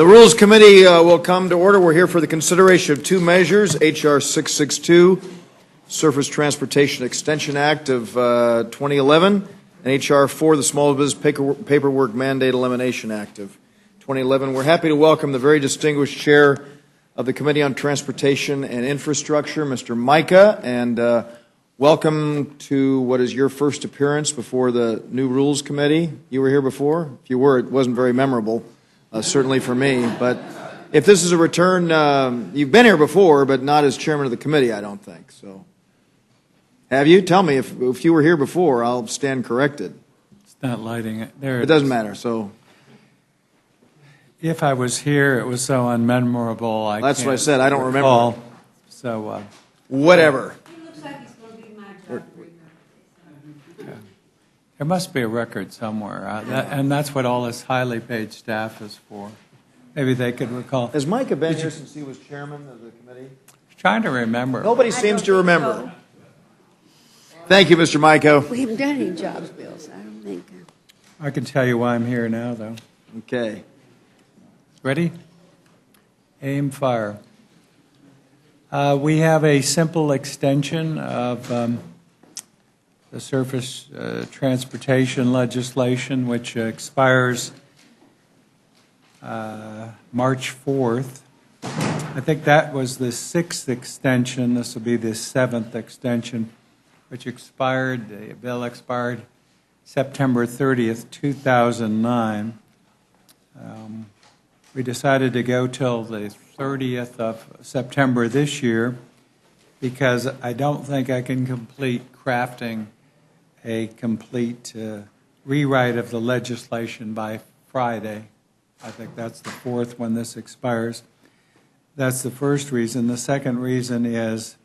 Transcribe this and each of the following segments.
The Rules Committee will come to order. We're here for the consideration of two measures, H.R. 662, Surface Transportation Extension Act of 2011, and H.R. 4, the Small Business Paperwork Mandate Elimination Act of 2011. We're happy to welcome the very distinguished chair of the Committee on Transportation and Infrastructure, Mr. Mica, and welcome to what is your first appearance before the new Rules Committee. You were here before? If you were, it wasn't very memorable. Certainly for me, but if this is a return, you've been here before, but not as chairman of the committee, I don't think. So, have you? Tell me if you were here before, I'll stand corrected. It's not lighting it. There it doesn't matter. So, if I was here, it was so unmemorable. That's what I said. I don't remember. So, whatever. It looks like it's going to be my job. There must be a record somewhere, and that's what all this highly paid staff is for. Maybe they could recall. Has Micah been here since he was chairman of the committee? Trying to remember. Nobody seems to remember. Thank you, Mr. Micah. We haven't done any jobs bills, I don't think. I can tell you why I'm here now, though. Okay. Ready? Aim, fire. We have a simple extension of the surface transportation legislation, which expires March 4th. I think that was the sixth extension. This will be the seventh extension, which expired, the bill expired September 30th, 2009. We decided to go till the 30th of September this year because I don't think I can complete crafting a complete rewrite of the legislation by Friday. I think that's the 4th when this expires. That's the first reason. The second reason is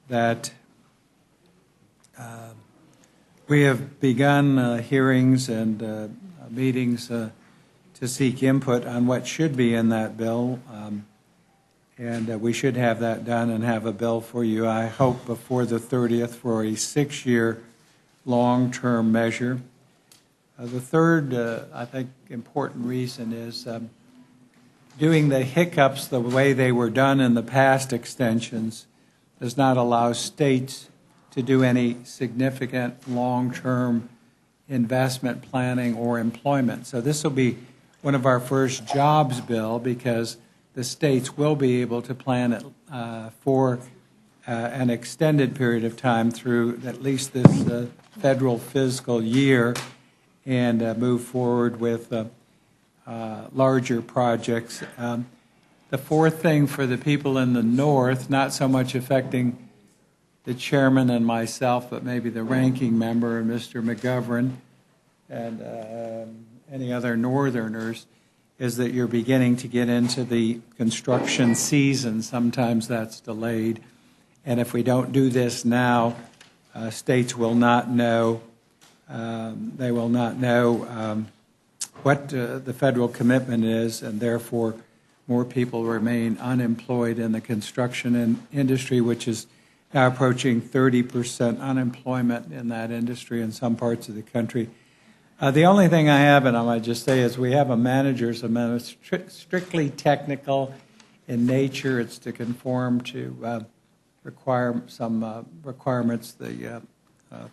that we have begun hearings and meetings to seek input on what should be in that bill, and we should have that done and have a bill for you, I hope, before the 30th for a 6-year long-term measure. The third, I think, important reason is doing the hiccups the way they were done in the past extensions does not allow states to do any significant long-term investment planning or employment. So this will be one of our first jobs bill because the states will be able to plan it for an extended period of time through at least this federal fiscal year and move forward with larger projects. The fourth thing for the people in the north, not so much affecting the chairman and myself, but maybe the ranking member and Mr. McGovern and any other northerners, is that you're beginning to get into the construction season. Sometimes that's delayed. And if we don't do this now, states will not know, they will not know what the federal commitment is, and therefore more people remain unemployed in the construction industry, which is now approaching 30% unemployment in that industry in some parts of the country. The only thing I have, and I might just say, is we have a manager's amendment, strictly technical in nature. It's to conform to require some requirements. The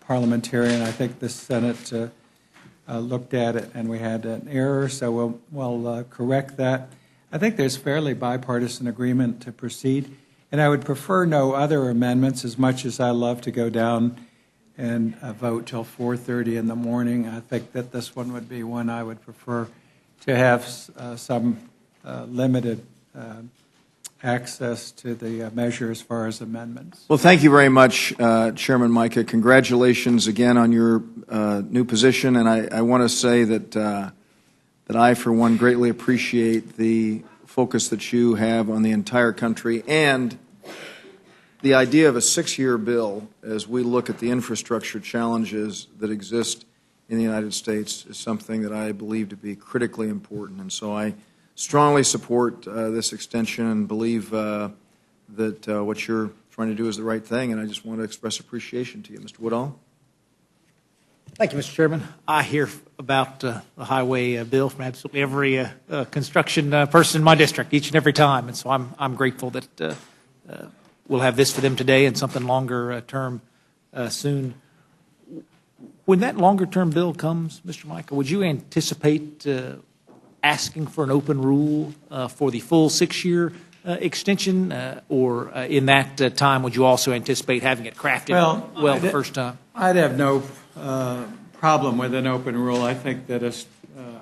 parliamentarian, I think the Senate looked at it and we had an error, so we'll correct that. I think there's fairly bipartisan agreement to proceed, and I would prefer no other amendments as much as I love to go down and vote till 4:30 in the morning. I think that this one would be one I would prefer to have some limited access to the measure as far as amendments. Well, thank you very much, Chairman Mica. Congratulations again on your new position, and I want to say that I, for one, greatly appreciate the focus that you have on the entire country and the idea of a 6-year bill as we look at the infrastructure challenges that exist in the United States is something that I believe to be critically important, and so I strongly support this extension and believe that what you're trying to do is the right thing, and I just want to express appreciation to you. Mr. Woodall? Thank you, Mr. Chairman. I hear about the highway bill from absolutely every construction person in my district each and every time, and so I'm grateful that we'll have this for them today and something longer term soon. When that longer term bill comes, Mr. Michael, would you anticipate asking for an open rule for the full 6-year extension, or in that time would you also anticipate having it crafted well the first time? I'd have no problem with an open rule. I think that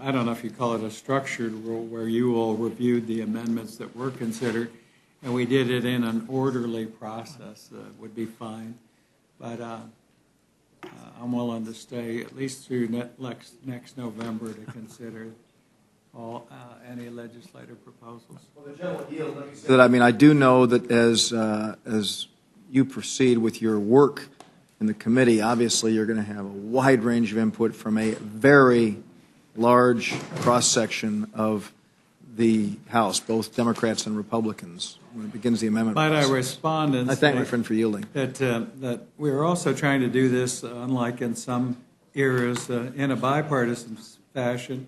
I don't know if you call it a structured rule, where you all reviewed the amendments that were considered, and we did it in an orderly process, would be fine. But I'm willing to stay at least through next November to consider any legislative proposals. That I do know that as you proceed with your work in the committee, obviously you're going to have a wide range of input from a very large cross-section of the House, both Democrats and Republicans, when it begins the amendment Might process. I respond and I thank my say friend for yielding. that we're also trying to do this, unlike in some eras, in a bipartisan fashion.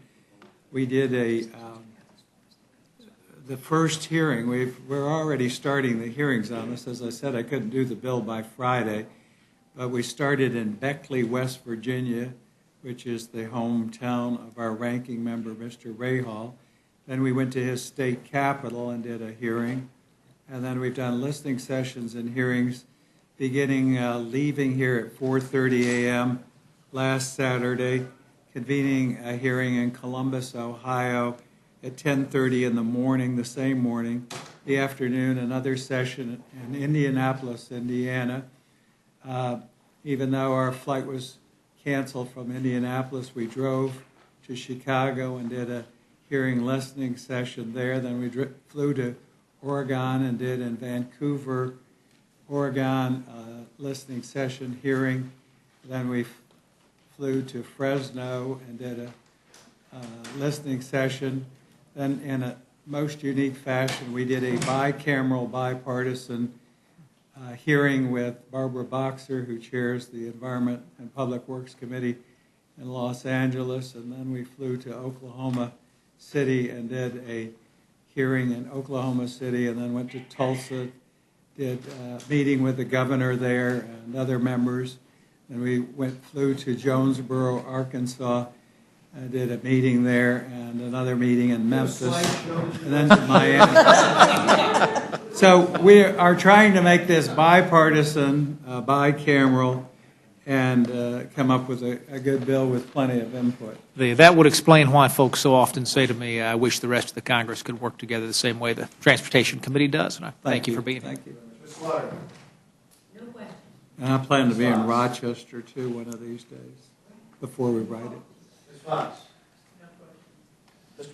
We did the first hearing. We're already starting the hearings on this. As I said, I couldn't do the bill by Friday, but we started in Beckley, West Virginia, which is the hometown of our ranking member, Mr. Rahal. Then we went to his state capital and did a hearing. And then we've done listening sessions and hearings leaving here at 4:30 a.m. last Saturday, convening a hearing in Columbus, Ohio at 10:30 in the morning, the same morning. The afternoon, another session in Indianapolis, Indiana. Even though our flight was canceled from Indianapolis, we drove to Chicago and did a hearing listening session there. Then we flew to Oregon and did in Vancouver, Oregon, listening session hearing. Then we flew to Fresno and did a listening session. Then in a most unique fashion, we did a bicameral, bipartisan hearing with Barbara Boxer, who chairs the Environment and Public Works Committee in Los Angeles. And then we flew to Oklahoma City and did a hearing in Oklahoma City, and then went to Tulsa, did a meeting with the governor there and other members. And we flew to Jonesboro, Arkansas, and did a meeting there and another meeting in Memphis, and then to Miami. So we are trying to make this bipartisan, bicameral, and come up with a good bill with plenty of input. That would explain why folks so often say to me, I wish the rest of the Congress could work together the same way the Transportation Committee does, and I thank you for being here. Thank you. And I plan to be in Rochester, too, one of these days, before we write it. Mr.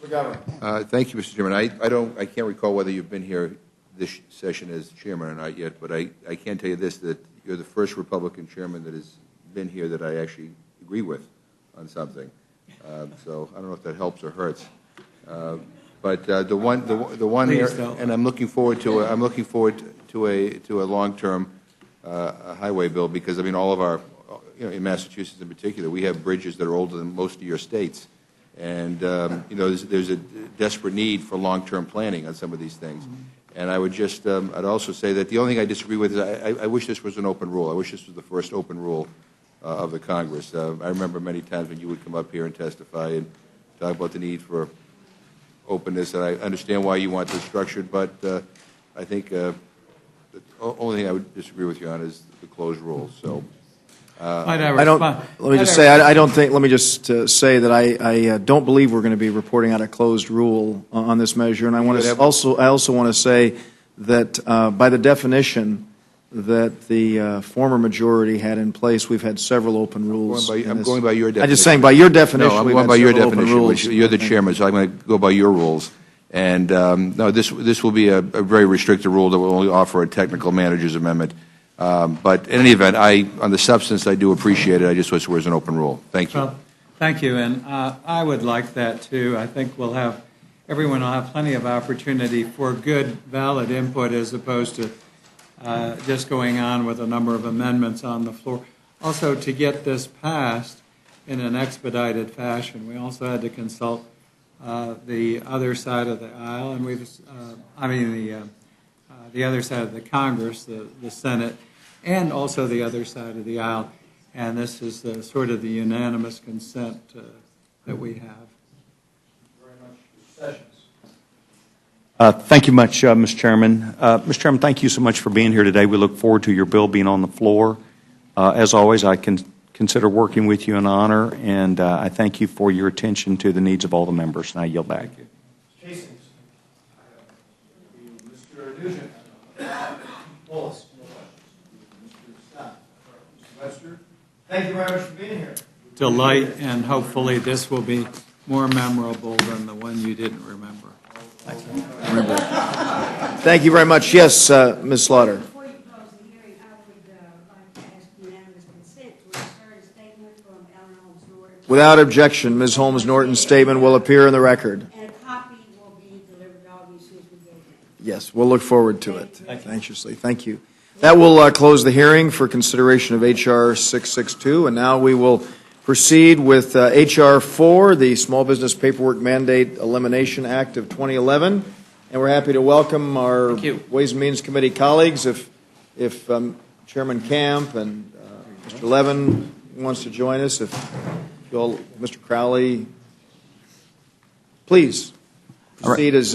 McGovern. Thank you, Mr. Chairman. I can't recall whether you've been here this session as chairman or not yet, but I can tell you this, that you're the first Republican chairman that has been here that I actually agree with on something. So I don't know if that helps or hurts. But the one here, and I'm looking forward to a long-term highway bill, because all of our, in Massachusetts in particular, we have bridges that are older than most of your states, and there's a desperate need for long-term planning on some of these things. And I would just, I'd also say that the only thing I disagree with is I wish this was an open rule. I wish this was the first open rule of the Congress. I remember many times when you would come up here and testify and talk about the need for openness, and I understand why you want this structured, but I think the only thing I would disagree with you on is the closed rules. So I don't. Let me just say, I don't think. Let me just say that I don't believe we're going to be reporting out a closed rule on this measure, and I want to also. I also want to say that by the definition that the former majority had in place, we've had several open rules. I'm going by your definition. I'm just saying by your definition. No, I'm we've going had by your several open definition. rules. You're the chairman, so I'm going to go by your rules. And no, this will be a very restricted rule that will only offer a technical manager's amendment. But in any event, on the substance, I do appreciate it. I just wish there was an open rule. Thank you. Well, thank you, and I would like that too. I think everyone will have plenty of opportunity for good, valid input as opposed to just going on with a number of amendments on the floor. Also, to get this passed, in an expedited fashion. We also had to consult the other side of the aisle, and the other side of the Congress, the Senate, and also the other side of the aisle. And this is sort of the unanimous consent that we have. Thank you much, Mr. Chairman. Mr. Chairman, thank you so much for being here today. We look forward to your bill being on the floor. As always, I can consider working with you an honor, and I thank you for your attention to the needs of all the members. And I yield back. Casey. Mr. Nugent. Wallace. Mr. Scott. Mr. Webster. Thank you very much for being here. Delight, and hopefully this will be more memorable than the one you didn't remember. Thank you very much. Yes, Ms. Slaughter. Before you close the hearing, I would like to ask unanimous consent to insert a statement from Ellen Holmes Norton. Without objection, Ms. Holmes Norton's statement will appear in the record. And a copy will be delivered to all of you as soon as we get it. Yes, we'll look forward to it anxiously. Thank you. That will close the hearing for consideration of H.R. 662, and now we will proceed with H.R. 4, the Small Business Paperwork Mandate Elimination Act of 2011. And we're happy to welcome our Ways and Means Committee colleagues. If Chairman Camp and Mr. Levin wants to join us, if you'll, Mr. Crowley, please proceed as,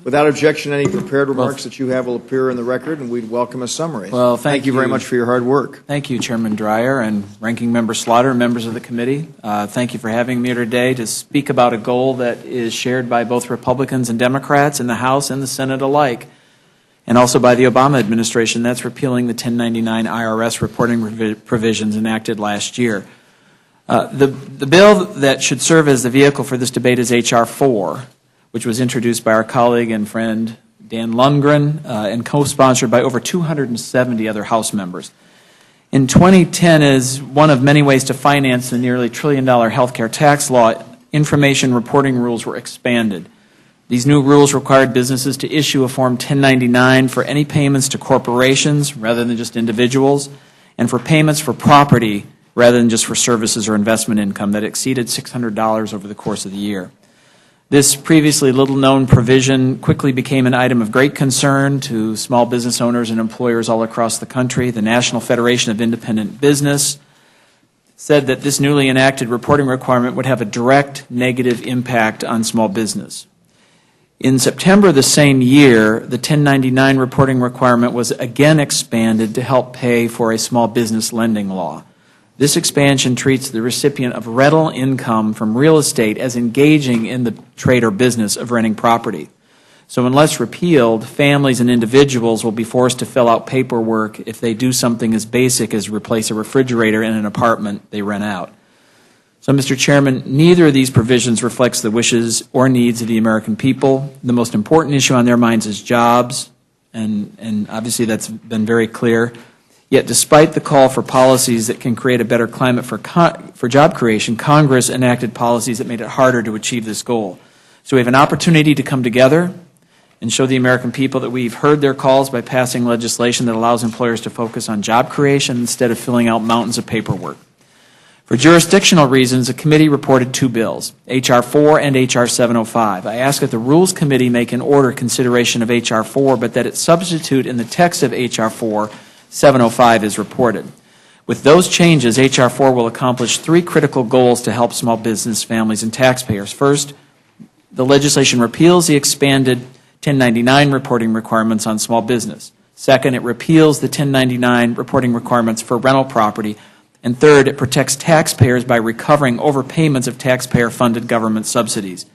without objection, any prepared remarks that you have will appear in the record, and we'd welcome a summary. Well, thank you very much for your hard work. Thank you, Chairman Dreyer and Ranking Member Slaughter, members of the committee. Thank you for having me here today to speak about a goal that is shared by both Republicans and Democrats in the House and the Senate alike, and also by the Obama administration. That's repealing the 1099 IRS reporting provisions enacted last year. The bill that should serve as the vehicle for this debate is H.R. 4, which was introduced by our colleague and friend Dan Lundgren and co-sponsored by over 270 other House members. In 2010, as one of many ways to finance the nearly $1 trillion health care tax law, information reporting rules were expanded. These new rules required businesses to issue a Form 1099 for any payments to corporations rather than just individuals, and for payments for property rather than just for services or investment income that exceeded $600 over the course of the year. This previously little-known provision quickly became an item of great concern to small business owners and employers all across the country. The National Federation of Independent Business said that this newly enacted reporting requirement would have a direct negative impact on small business. In September the same year, the 1099 reporting requirement was again expanded to help pay for a small business lending law. This expansion treats the recipient of rental income from real estate as engaging in the trade or business of renting property. So unless repealed, families and individuals will be forced to fill out paperwork if they do something as basic as replace a refrigerator in an apartment they rent out. So, Mr. Chairman, neither of these provisions reflects the wishes or needs of the American people. The most important issue on their minds is jobs, and obviously that's been very clear. Yet, despite the call for policies that can create a better climate for job creation, Congress enacted policies that made it harder to achieve this goal. So we have an opportunity to come together and show the American people that we've heard their calls by passing legislation that allows employers to focus on job creation instead of filling out mountains of paperwork. For jurisdictional reasons, the committee reported two bills, H.R. 4 and H.R. 705. I ask that the Rules Committee make an order consideration of H.R. 4, but that it substitute in the text of H.R. 4 705 is reported. With those changes, H.R. 4 will accomplish three critical goals to help small business families and taxpayers. First, the legislation repeals the expanded 1099 reporting requirements on small business. Second, it repeals the 1099 reporting requirements for rental property. And third, it protects taxpayers by recovering overpayments of taxpayer-funded government subsidies.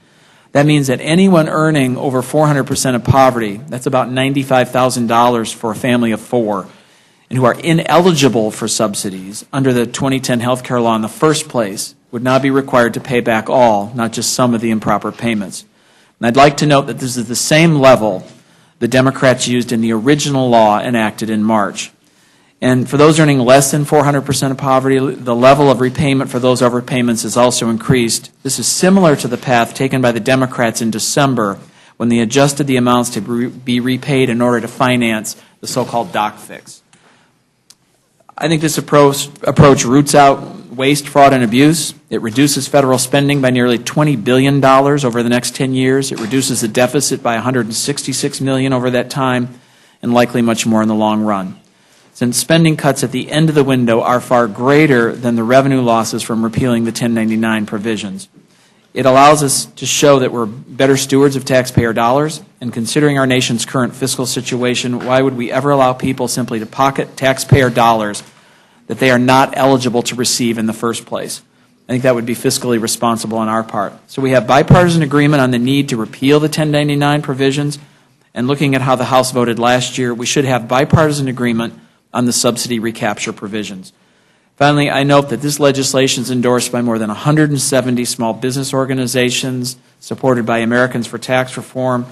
That means that anyone earning over 400% of poverty, that's about $95,000 for a family of four, and who are ineligible for subsidies under the 2010 health care law in the first place would not be required to pay back all, not just some of the improper payments. And I'd like to note that this is the same level the Democrats used in the original law enacted in March. And for those earning less than 400% of poverty, the level of repayment for those overpayments is also increased. This is similar to the path taken by the Democrats in December when they adjusted the amounts to be repaid in order to finance the so-called doc fix. I think this approach roots out waste, fraud, and abuse. It reduces federal spending by nearly $20 billion over the next 10 years. It reduces the deficit by $166 million over that time, and likely much more in the long run. Since spending cuts at the end of the window are far greater than the revenue losses from repealing the 1099 provisions. It allows us to show that we're better stewards of taxpayer dollars, and considering our nation's current fiscal situation, why would we ever allow people simply to pocket taxpayer dollars that they are not eligible to receive in the first place? I think that would be fiscally responsible on our part. So we have bipartisan agreement on the need to repeal the 1099 provisions, and looking at how the House voted last year, we should have bipartisan agreement on the subsidy recapture provisions. Finally, I note that this legislation is endorsed by more than 170 small business organizations, supported by Americans for Tax Reform.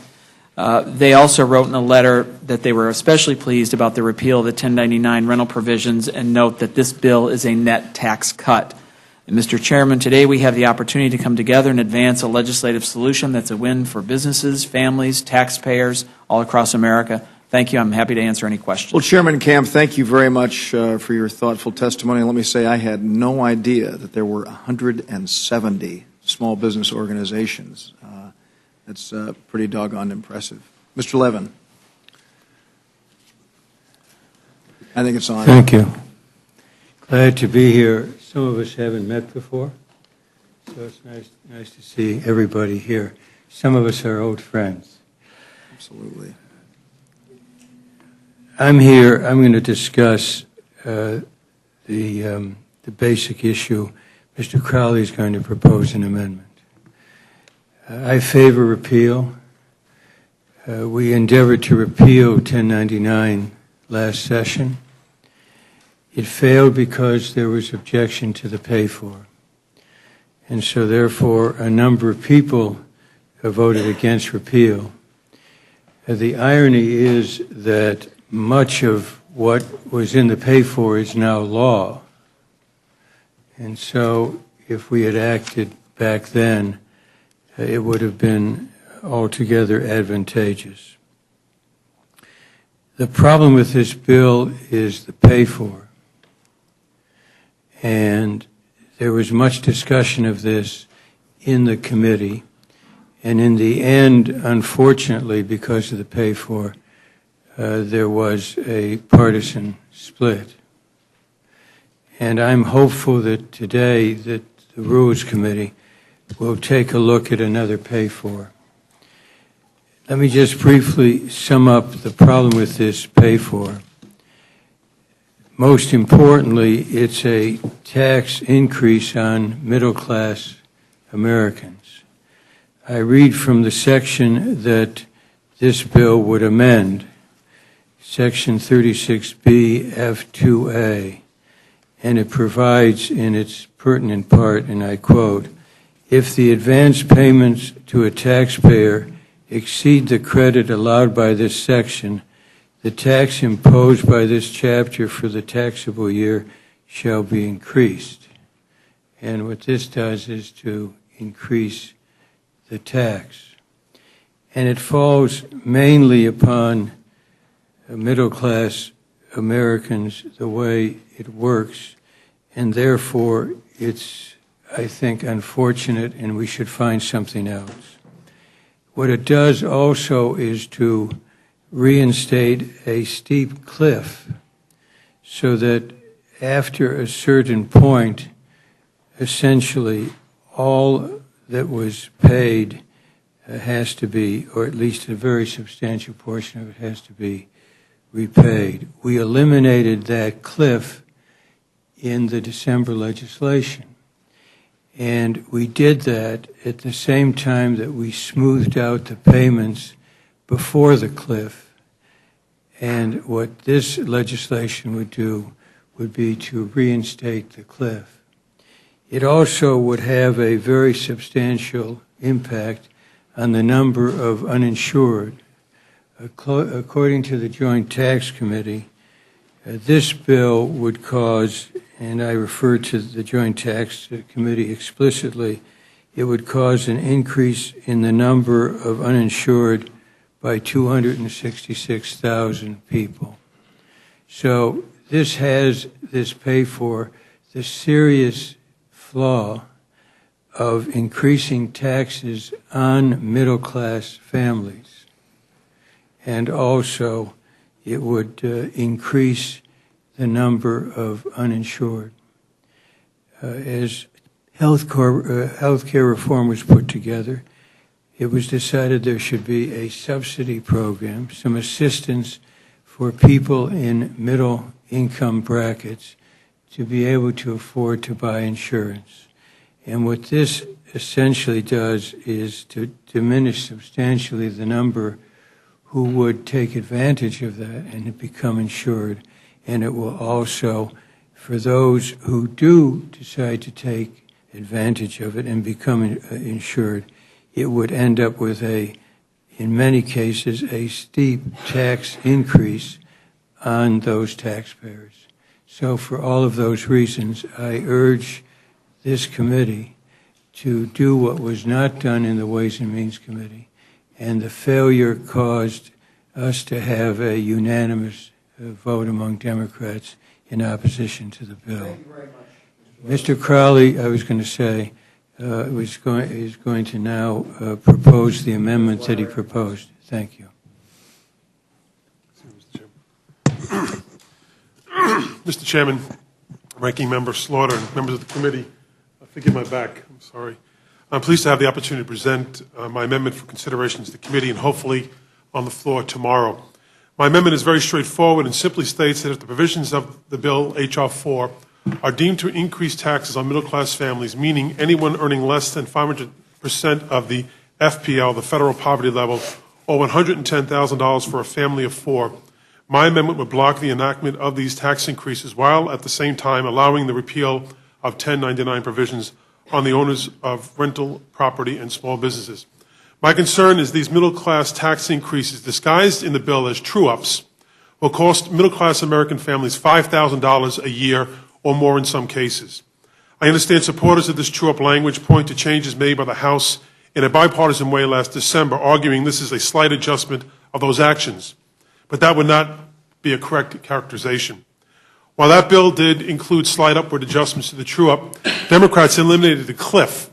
They also wrote in a letter that they were especially pleased about the repeal of the 1099 rental provisions, and note that this bill is a net tax cut. And Mr. Chairman, today we have the opportunity to come together and advance a legislative solution that's a win for businesses, families, taxpayers all across America. Thank you. I'm happy to answer any questions. Well, Chairman Camp, thank you very much for your thoughtful testimony. Let me say I had no idea that there were 170 small business organizations. That's pretty doggone impressive. Mr. Levin. I think it's on. Thank you. Glad to be here. Some of us haven't met before, so it's nice to see everybody here. Some of us are old friends. Absolutely. I'm here. I'm going to discuss the basic issue. Mr. Crowley is going to propose an amendment. I favor repeal. We endeavored to repeal 1099 last session. It failed because there was objection to the pay-for. And so, therefore, a number of people voted against repeal. The irony is that much of what was in the pay-for is now law. And so, if we had acted back then, it would have been altogether advantageous. The problem with this bill is the pay-for. And there was much discussion of this in the committee. And in the end, unfortunately, because of the pay-for, there was a partisan split. And I'm hopeful that today that the Rules Committee will take a look at another pay-for. Let me just briefly sum up the problem with this pay-for. Most importantly, it's a tax increase on middle-class Americans. I read from the section that this bill would amend, Section 36B F2A, and it provides in its pertinent part, and I quote, if the advance payments to a taxpayer exceed the credit allowed by this section, the tax imposed by this chapter for the taxable year shall be increased. And what this does is to increase the tax. And it falls mainly upon middle-class Americans the way it works, and therefore it's, I think, unfortunate, and we should find something else. What it does also is to reinstate a steep cliff so that after a certain point, essentially all that was paid has to be, or at least a very substantial portion of it has to be repaid. We eliminated that cliff in the December legislation. And we did that at the same time that we smoothed out the payments before the cliff. And what this legislation would do would be to reinstate the cliff. It also would have a very substantial impact on the number of uninsured. According to the Joint Tax Committee, this bill would cause, and I refer to the Joint Tax Committee explicitly, it would cause an increase in the number of uninsured by 266,000 people. So this has this pay for the serious flaw of increasing taxes on middle-class families. And also, it would increase the number of uninsured. As healthcare reform was put together, it was decided there should be a subsidy program, some assistance for people in middle income brackets to be able to afford to buy insurance. And what this essentially does is to diminish substantially the number who would take advantage of that and become insured. And it will also, for those who do decide to take advantage of it and become insured, it would end up with in many cases, a steep tax increase on those taxpayers. So for all of those reasons, I urge this committee to do what was not done in the Ways and Means Committee, and the failure caused us to have a unanimous vote among Democrats in opposition to the bill. Thank you very much. Mr. Crowley, I was going to say, is going to now propose the amendment that he proposed. Thank you. Mr. Chairman, Ranking Member Slaughter, and members of the committee, forgive my back, I'm sorry. I'm pleased to have the opportunity to present my amendment for consideration to the committee and hopefully on the floor tomorrow. My amendment is very straightforward and simply states that if the provisions of the bill, H.R. 4, are deemed to increase taxes on middle-class families, meaning anyone earning less than 500% of the FPL, the federal poverty level, or $110,000 for a family of 4, my amendment would block the enactment of these tax increases while at the same time allowing the repeal of 1099 provisions on the owners of rental property and small businesses. My concern is these middle-class tax increases, disguised in the bill as true-ups, will cost middle-class American families $5,000 a year or more in some cases. I understand supporters of this true-up language point to changes made by the House in a bipartisan way last December, arguing this is a slight adjustment of those actions. But that would not be a correct characterization. While that bill did include slight upward adjustments to the true-up, Democrats eliminated the cliff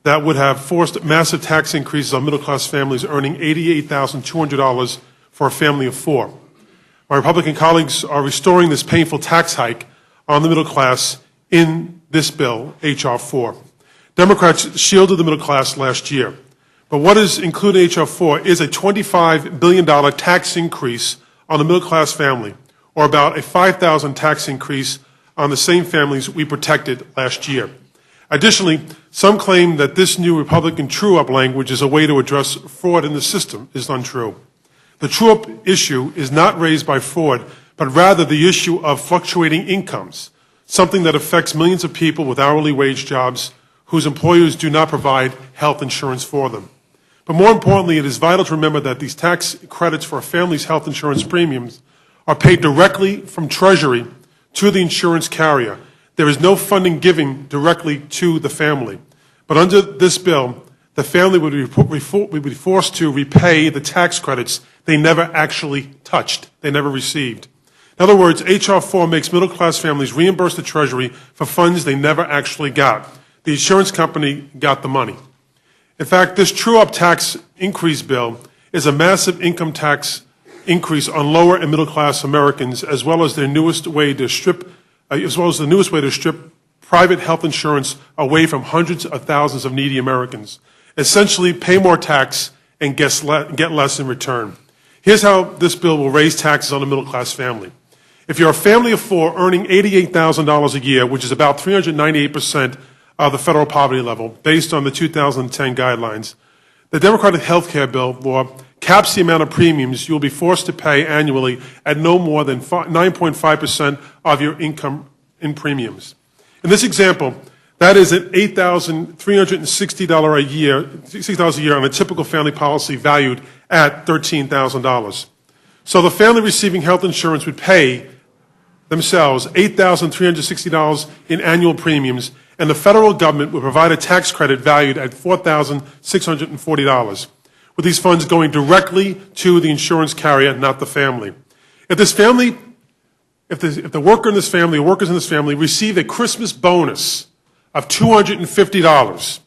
that would have forced massive tax increases on middle-class families earning $88,200 for a family of 4. My Republican colleagues are restoring this painful tax hike on the middle class in this bill, H.R. 4. Democrats shielded the middle class last year. But what is included in H.R. 4 is a $25 billion tax increase on the middle class family, or about a $5,000 tax increase on the same families we protected last year. Additionally, some claim that this new Republican true-up language is a way to address fraud in the system is untrue. The true-up issue is not raised by fraud, but rather the issue of fluctuating incomes, something that affects millions of people with hourly wage jobs whose employers do not provide health insurance for them. But more importantly, it is vital to remember that these tax credits for a family's health insurance premiums are paid directly from Treasury to the insurance carrier. There is no funding given directly to the family. But under this bill, the family would be forced to repay the tax credits they never actually touched, they never received. In other words, H.R. 4 makes middle-class families reimburse the Treasury for funds they never actually got. The insurance company got the money. In fact, this true-up tax increase bill is a massive income tax increase on lower and middle-class Americans, as well as the newest way to strip private health insurance away from hundreds of thousands of needy Americans. Essentially, pay more tax and get less in return. Here's how this bill will raise taxes on a middle-class family. If you're a family of 4 earning $88,000 a year, which is about 398% of the federal poverty level, based on the 2010 guidelines, the Democratic health care bill law caps the amount of premiums you'll be forced to pay annually at no more than 9.5% of your income in premiums. In this example, that is an $8,360 a year, $60 a year on a typical family policy valued at $13,000. So the family receiving health insurance would pay themselves $8,360 in annual premiums, and the federal government would provide a tax credit valued at $4,640, with these funds going directly to the insurance carrier, not the family. If the worker in this family or workers in this family receive a Christmas bonus of $250.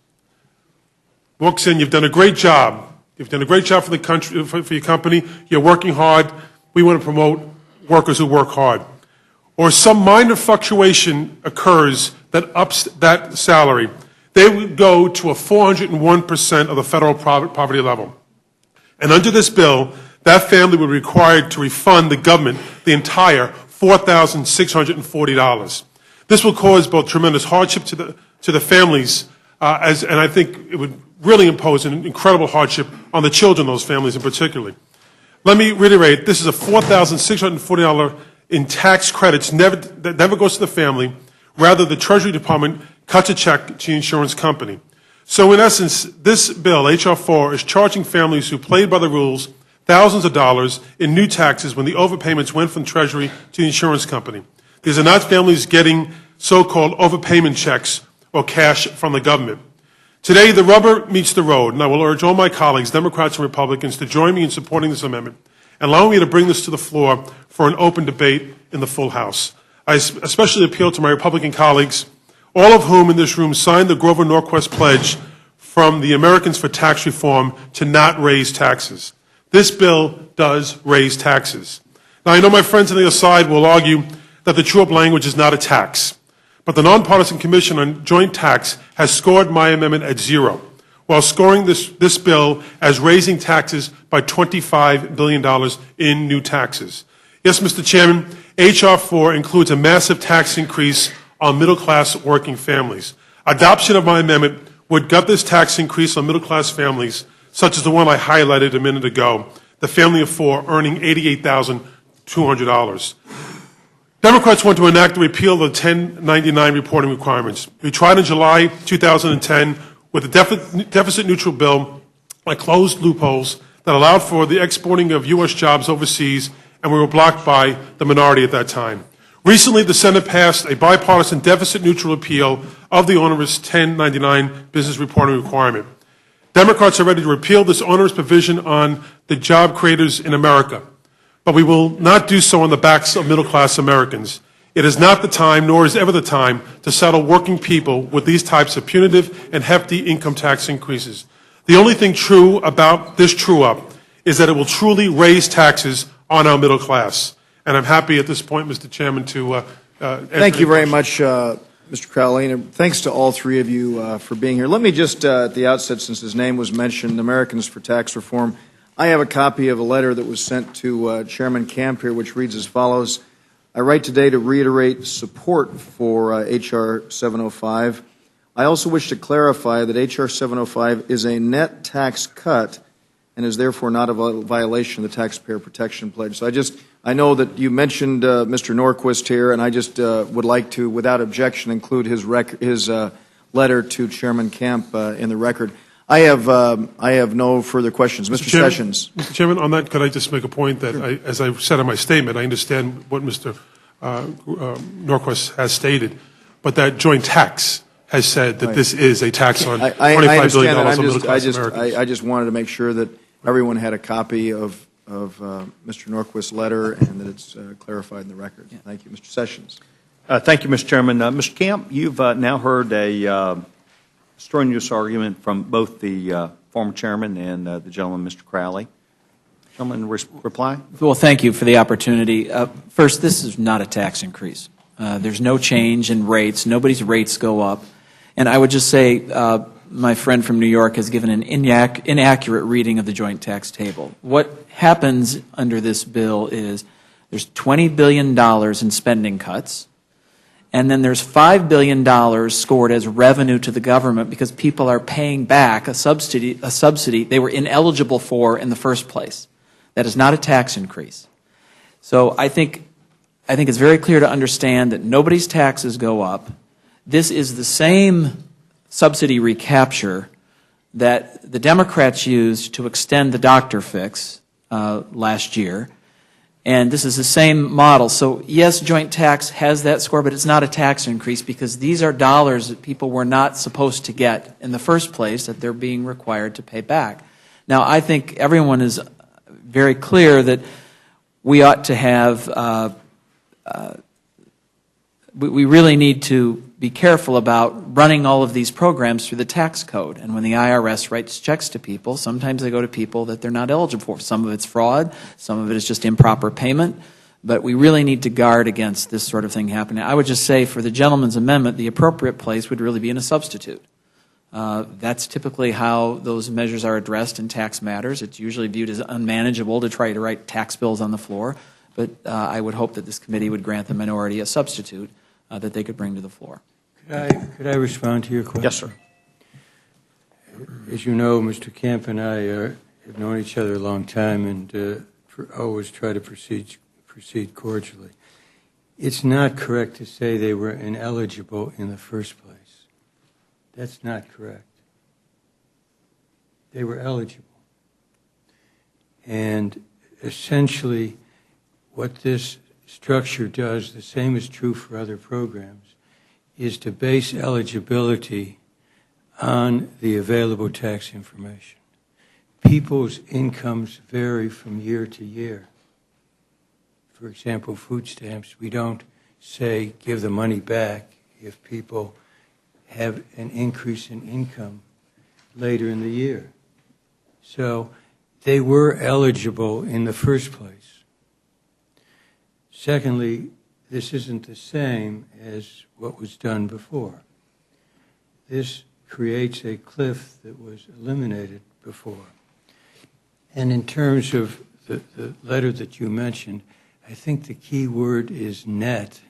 Walks in, you've done a great job. You've done a great job for the country, for your company. You're working hard. We want to promote workers who work hard. Or some minor fluctuation occurs that ups that salary, they would go to a 401% of the federal poverty level. And under this bill, that family would be required to refund the government the entire $4,640. This will cause both tremendous hardship to the families, and I think it would really impose an incredible hardship on the children of those families in particular. Let me reiterate, this is a $4,640 in tax credits that never goes to the family. Rather, the Treasury Department cuts a check to the insurance company. So in essence, this bill, H.R. 4, is charging families who played by the rules thousands of dollars in new taxes when the overpayments went from Treasury to the insurance company. These are not families getting so-called overpayment checks or cash from the government. Today, the rubber meets the road, and I will urge all my colleagues, Democrats and Republicans, to join me in supporting this amendment and allow me to bring this to the floor for an open debate in the full House. I especially appeal to my Republican colleagues, all of whom in this room signed the Grover Norquist pledge from the Americans for Tax Reform to not raise taxes. This bill does raise taxes. Now, I know my friends on the other side will argue that the true-up language is not a tax, but the Nonpartisan Commission on Joint Tax has scored my amendment at 0, while scoring this bill as raising taxes by $25 billion in new taxes. Yes, Mr. Chairman, H.R. 4 includes a massive tax increase on middle-class working families. Adoption of my amendment would gut this tax increase on middle-class families, such as the one I highlighted a minute ago, the family of 4 earning $88,200. Democrats want to enact the repeal of the 1099 reporting requirements. We tried in July 2010 with a deficit-neutral bill that closed loopholes that allowed for the exporting of U.S. jobs overseas, and we were blocked by the minority at that time. Recently, the Senate passed a bipartisan deficit-neutral repeal of the onerous 1099 business reporting requirement. Democrats are ready to repeal this onerous provision on the job creators in America, but we will not do so on the backs of middle-class Americans. It is not the time, nor is ever the time, to saddle working people with these types of punitive and hefty income tax increases. The only thing true about this true-up is that it will truly raise taxes on our middle class. And I'm happy at this point, Mr. Chairman, to Thank you very much, Mr. Crowley, and thanks to all three of you for being here. Let me just, at the outset, since his name was mentioned, Americans for Tax Reform, I have a copy of a letter that was sent to Chairman Camp here, which reads as follows. I write today to reiterate support for H.R. 705. I also wish to clarify that H.R. 705 is a net tax cut and is therefore not a violation of the Taxpayer Protection Pledge. So I know that you mentioned Mr. Norquist here, and I just would like to, without objection, include his letter to Chairman Camp in the record. I have no further questions. Mr. Sessions. Mr. Chairman, on that, could I just make a point that, as I said in my statement, I understand what Mr. Norquist has stated, but that joint tax has said that this is a tax on $25 billion on middle-class Americans. I just wanted to make sure that everyone had a copy of Mr. Norquist's letter and that it's clarified in the record. Thank you. Mr. Sessions. Thank you, Mr. Chairman. Mr. Camp, you've now heard a strenuous argument from both the former chairman and the gentleman, Mr. Crowley. Gentleman, reply? Well, thank you for the opportunity. First, this is not a tax increase. There's no change in rates. Nobody's rates go up. And I would just say my friend from New York has given an inaccurate reading of the joint tax table. What happens under this bill is there's $20 billion in spending cuts, and then there's $5 billion scored as revenue to the government because people are paying back a subsidy they were ineligible for in the first place. That is not a tax increase. So I think it's very clear to understand that nobody's taxes go up. This is the same subsidy recapture that the Democrats used to extend the doctor fix last year. And this is the same model. So, yes, joint tax has that score, but it's not a tax increase because these are dollars that people were not supposed to get in the first place that they're being required to pay back. Now, I think everyone is very clear that we ought to have we really need to be careful about running all of these programs through the tax code. And when the IRS writes checks to people, sometimes they go to people that they're not eligible for. Some of it's fraud, some of it is just improper payment. But we really need to guard against this sort of thing happening. I would just say for the gentleman's amendment, the appropriate place would really be in a substitute. That's typically how those measures are addressed in tax matters. It's usually viewed as unmanageable to try to write tax bills on the floor. But I would hope that this committee would grant the minority a substitute that they could bring to the floor. Could I respond to your question? Yes, sir. As you know, Mr. Camp and I have known each other a long time and always try to proceed cordially. It's not correct to say they were ineligible in the first place. That's not correct. They were eligible. And essentially, what this structure does, the same is true for other programs, is to base eligibility on the available tax information. People's incomes vary from year to year. For example, food stamps, we don't say give the money back if people have an increase in income later in the year. So they were eligible in the first place. Secondly, this isn't the same as what was done before. This creates a cliff that was eliminated before. And in terms of the letter that you mentioned, I think the key word is net.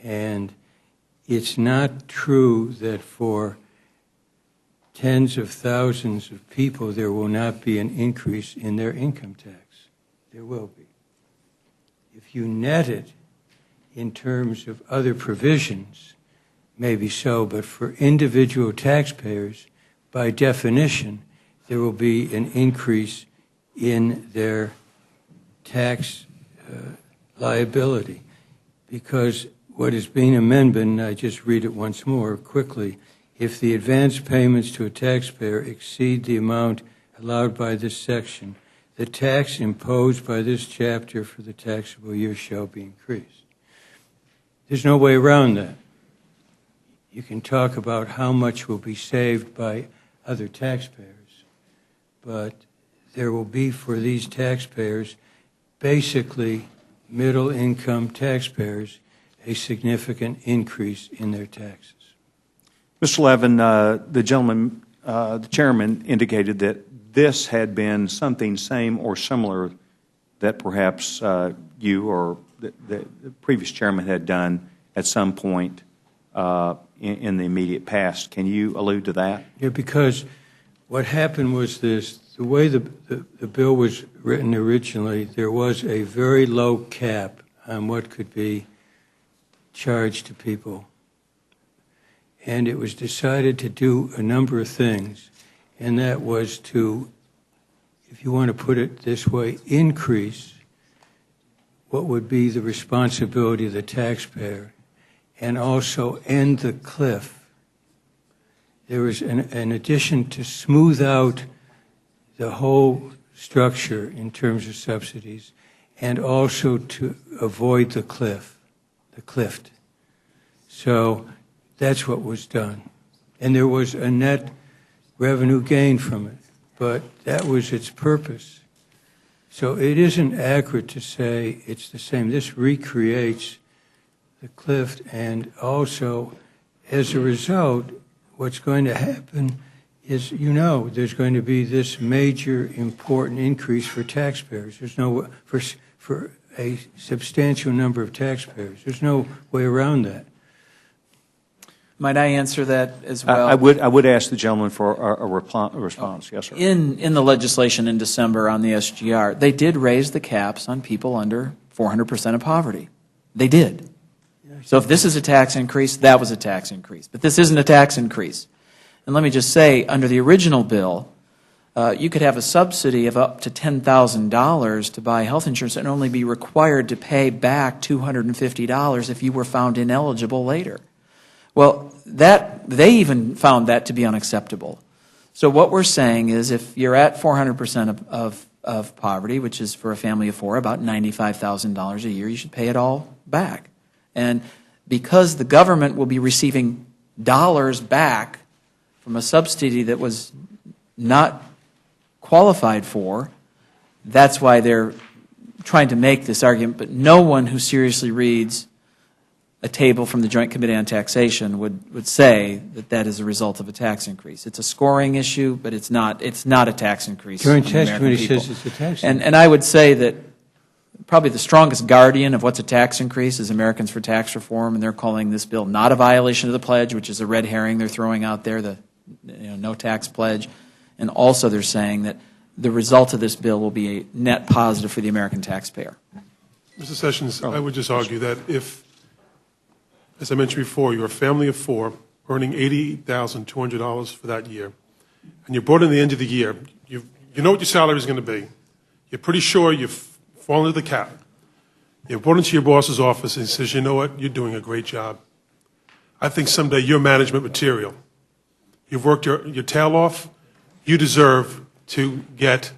And it's not true that for tens of thousands of people there will not be an increase in their income tax. There will be. If you net it in terms of other provisions, maybe so, but for individual taxpayers, by definition, there will be an increase in their tax liability. Because what is being amended, and I just read it once more quickly, if the advance payments to a taxpayer exceed the amount allowed by this section, the tax imposed by this chapter for the taxable year shall be increased. There's no way around that. You can talk about how much will be saved by other taxpayers, but there will be for these taxpayers, basically middle-income taxpayers, a significant increase in their taxes. Mr. Levin, the gentleman, the chairman, indicated that this had been something same or similar that perhaps you or the previous chairman had done at some point in the immediate past. Can you allude to that? Yeah, because what happened was this. The way the bill was written originally, there was a very low cap on what could be charged to people. And it was decided to do a number of things, and that was to, if you want to put it this way, increase what would be the responsibility of the taxpayer, and also end the cliff. There was an addition to smooth out the whole structure in terms of subsidies, and also to avoid the cliff. So that's what was done. And there was a net revenue gain from it, but that was its purpose. So it isn't accurate to say it's the same. This recreates the cliff, and also, as a result, what's going to happen is, there's going to be this major important increase for taxpayers. There's no, for a substantial number of taxpayers. There's no way around that. Might I answer that as well? I would ask the gentleman for a response. Yes, sir. In the legislation in December on the SGR, they did raise the caps on people under 400% of poverty. They did. So if this is a tax increase, that was a tax increase. But this isn't a tax increase. And let me just say, under the original bill, you could have a subsidy of up to $10,000 to buy health insurance and only be required to pay back $250 if you were found ineligible later. Well, they even found that to be unacceptable. So what we're saying is if you're at 400% of poverty, which is for a family of four about $95,000 a year, you should pay it all back. And because the government will be receiving dollars back from a subsidy that was not qualified for, that's why they're trying to make this argument. But no one who seriously reads a table from the Joint Committee on Taxation would say that that is a result of a tax increase. It's a scoring issue, but it's not a tax increase. Joint on the Tax American Committee people. says it's a tax And I would say that probably the strongest guardian of what's a tax increase is Americans for Tax Reform, and they're calling this bill not a violation of the pledge, which is a red herring they're throwing out there, the no tax pledge. And also they're saying that the result of this bill will be a net positive for the American taxpayer. Mr. Sessions, I would just argue that if, as I mentioned before, you're a family of four earning $88,200 for that year, and you're brought in the end of the year, you know what your salary is going to be. You're pretty sure you've fallen into the cap. You're brought into your boss's office and he says, you know what, you're doing a great job. I think someday you're management material. You've worked your tail off. You deserve to get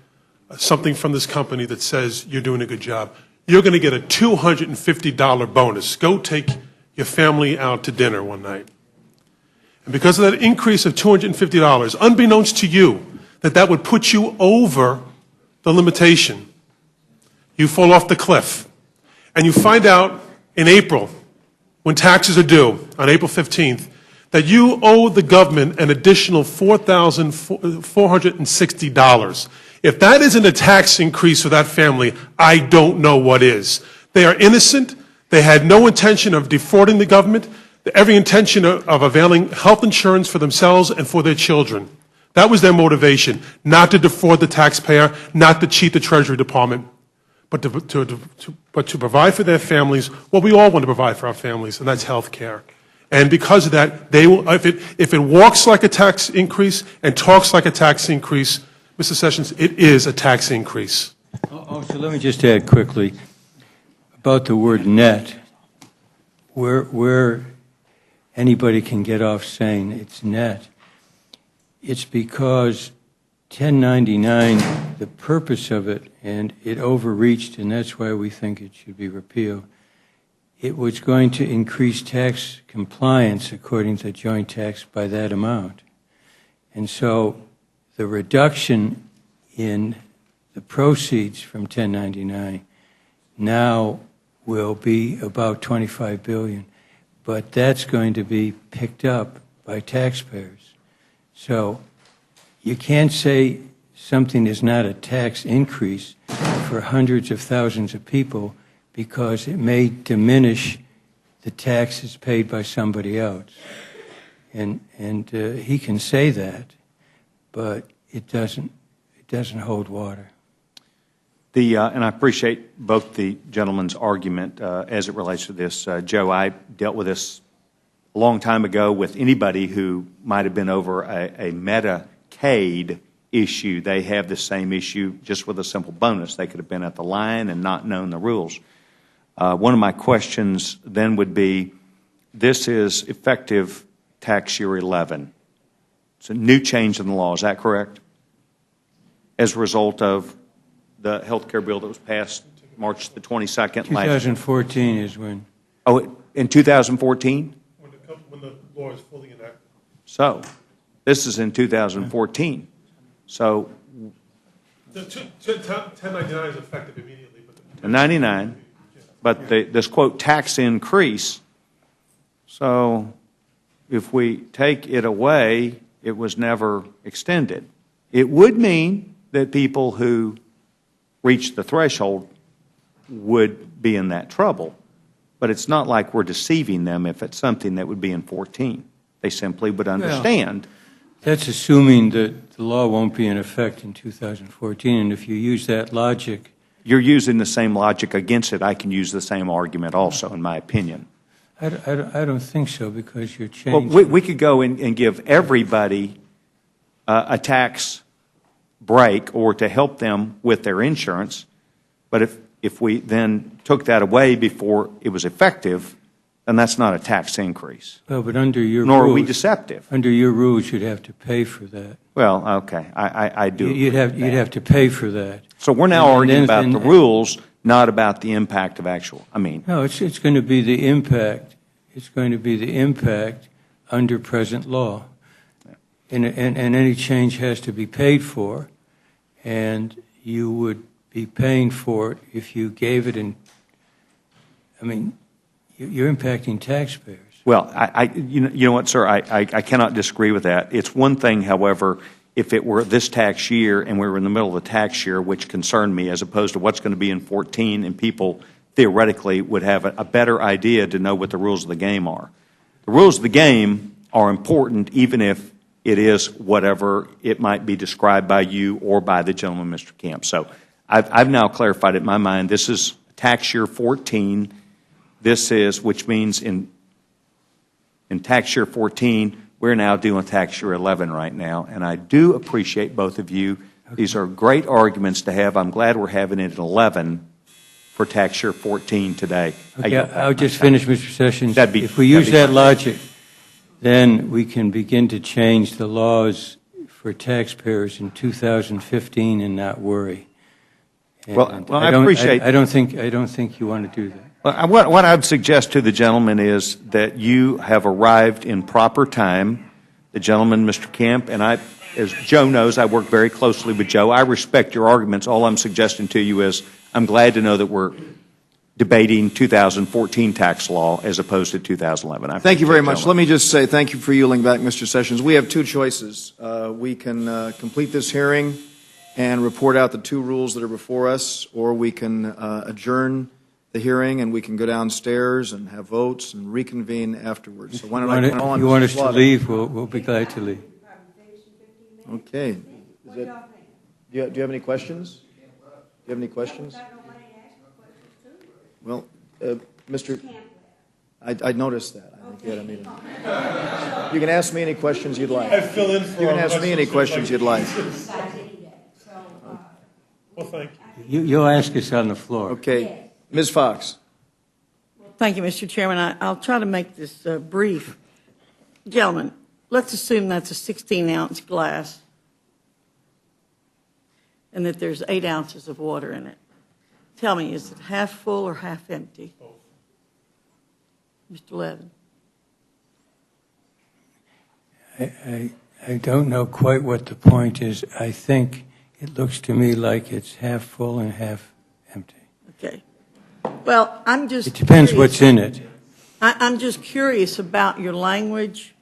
something from this company that says you're doing a good job. You're going to get a $250 bonus. Go take your family out to dinner one night. And because of that increase of $250, unbeknownst to you, that would put you over the limitation, you fall off the cliff. And you find out in April, when taxes are due, on April 15th, that you owe the government an additional $4,460. If that isn't a tax increase for that family, I don't know what is. They are innocent. They had no intention of defrauding the government, every intention of availing health insurance for themselves and for their children. That was their motivation, not to defraud the taxpayer, not to cheat the Treasury Department, but to provide for their families what we all want to provide for our families, and that's health care. And because of that, they will, if it walks like a tax increase and talks like a tax increase, Mr. Sessions, it is a tax increase. So let me just add quickly about the word net, where anybody can get off saying it's net. It's because 1099, the purpose of it, and it overreached, and that's why we think it should be repealed. It was going to increase tax compliance according to joint tax by that amount. And so the reduction in the proceeds from 1099 now will be about $25 billion, but that's going to be picked up by taxpayers. So you can't say something is not a tax increase for hundreds of thousands of people because it may diminish the taxes paid by somebody else. And he can say that, but it doesn't hold water. And I appreciate both the gentlemen's argument as it relates to this. Joe, I dealt with this a long time ago with anybody who might have been over a Medicaid issue. They have the same issue just with a simple bonus. They could have been at the line and not known the rules. One of my questions then would be, this is effective tax year 11. It's a new change in the law, is that correct? As a result of the health care bill that was passed March the 22nd last year. 2014 is when. Oh, in 2014? When the law is fully enacted. So, this is in 2014. So, The 1099 is effective immediately. the 99, but this quote tax increase. So, if we take it away, it was never extended. It would mean that people who reach the threshold would be in that trouble. But it's not like we're deceiving them if it's something that would be in 14. They simply would understand. That's assuming that the law won't be in effect in 2014, and if you use that logic. You're using the same logic against it. I can use the same argument also, in my opinion. I don't think so, because you're changing. Well, we could go and give everybody a tax break or to help them with their insurance, but if we then took that away before it was effective, then that's not a tax increase. Well, but under your Nor rules, are we deceptive. Under your rules, you'd have to pay for that. Well, okay, I do. You'd have to pay for that. So we're now And arguing then- about and- the rules, not about the impact of actual, No, it's going to be the impact. It's going to be the impact under present law. And any change has to be paid for, and you would be paying for it if you gave it in, you're impacting taxpayers. Well, you know what, sir, I cannot disagree with that. It's one thing, however, if it were this tax year and we were in the middle of the tax year, which concerned me, as opposed to what's going to be in 14, and people theoretically would have a better idea to know what the rules of the game are. The rules of the game are important, even if it is whatever it might be described by you or by the gentleman, Mr. Camp. So I've now clarified it in my mind. This is tax year 14. This is, which means in tax year 14, we're now doing tax year 11 right now, and I do appreciate both of you. These are great arguments to have. I'm glad we're having it at 11 for tax year 14 today. Okay, I'll just finish, Mr. Sessions. If we that'd use be that fine. logic, then we can begin to change the laws for taxpayers in 2015 and not worry. Well, And I appreciate- I don't think you want to do that. What I would suggest to the gentleman is that you have arrived in proper time. The gentleman, Mr. Camp, and I, as Joe knows, I work very closely with Joe. I respect your arguments. All I'm suggesting to you is I'm glad to know that we're debating 2014 tax law as opposed to 2011. Thank you very much. Let me just say thank you for yielding back, Mr. Sessions. We have two choices. We can complete this hearing and report out the two rules that are before us, or we can adjourn the hearing and we can go downstairs and have votes and reconvene afterwards. So why don't I call on If you want Mr. us to Slaughter? leave, we'll be glad to leave. Okay. Do you have any questions? Do you have any questions? Well, Mr. I noticed that. I think you had a meeting. You can ask me any questions you'd like. I fill in for You can ask me any questions you'd like. Well, thank you. You'll ask us on the floor. Okay. Ms. Fox. Thank you, Mr. Chairman. I'll try to make this brief. Gentlemen, let's assume that's a 16-ounce glass and that there's 8 ounces of water in it. Tell me, is it half full or half empty? Mr. Levin. I don't know quite what the point is. I think it looks to me like it's half full and half empty. Okay. Well, I'm just It depends curious. what's in it. I'm just curious about your language.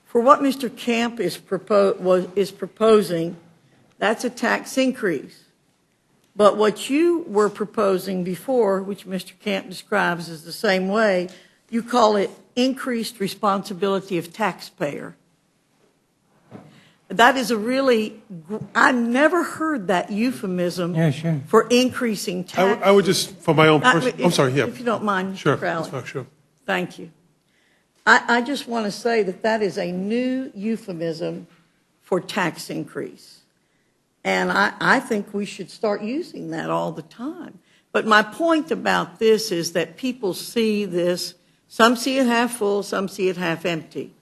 For what Mr. Camp is proposing, that's a tax increase. But what you were proposing before, which Mr. Camp describes as the same way, you call it increased responsibility of taxpayer. That is a really, I've never heard that euphemism Yeah, sure. for increasing tax. I would just, for my own personal, I'm sorry, yeah. If you don't mind, Mr. Sure, Crowley. that's fine, sure. Thank you. I just want to say that that is a new euphemism for tax increase. And I think we should start using that all the time. But my point about this is that people see this, some see it half full, some see it half empty.